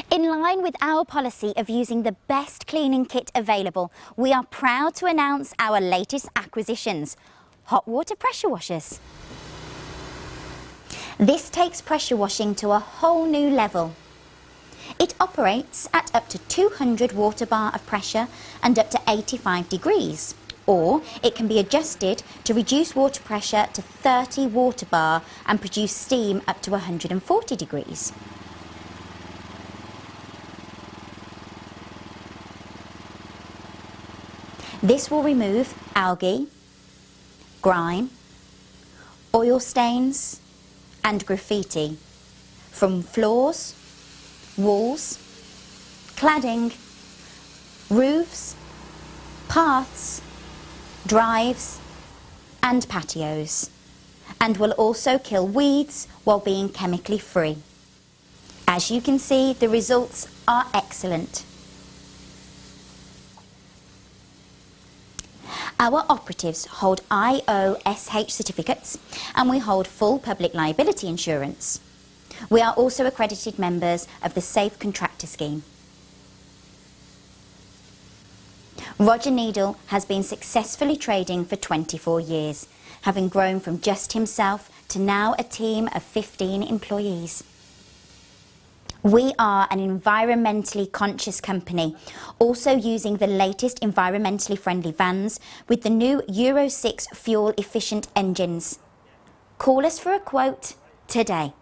In line with our policy of using the best cleaning kit available, we are proud to announce our latest acquisitions, hot water pressure washers. This takes pressure washing to a whole new level. It operates at up to 200 water bar of pressure and up to 85 degrees, or it can be adjusted to reduce water pressure to 30 water bar and produce steam up to 140 degrees. This will remove algae, grime, oil stains and graffiti from floors, walls, cladding, roofs, paths, drives and patios, and will also kill weeds while being chemically free. As you can see, the results are excellent. Our operatives hold IOSH certificates and we hold full public liability insurance. We are also accredited members of the Safe Contractor scheme. Roger Needle has been successfully trading for 24 years, having grown from just himself to now a team of 15 employees. We are an environmentally conscious company, also using the latest environmentally friendly vans with the new Euro 6 fuel efficient engines. Call us for a quote today.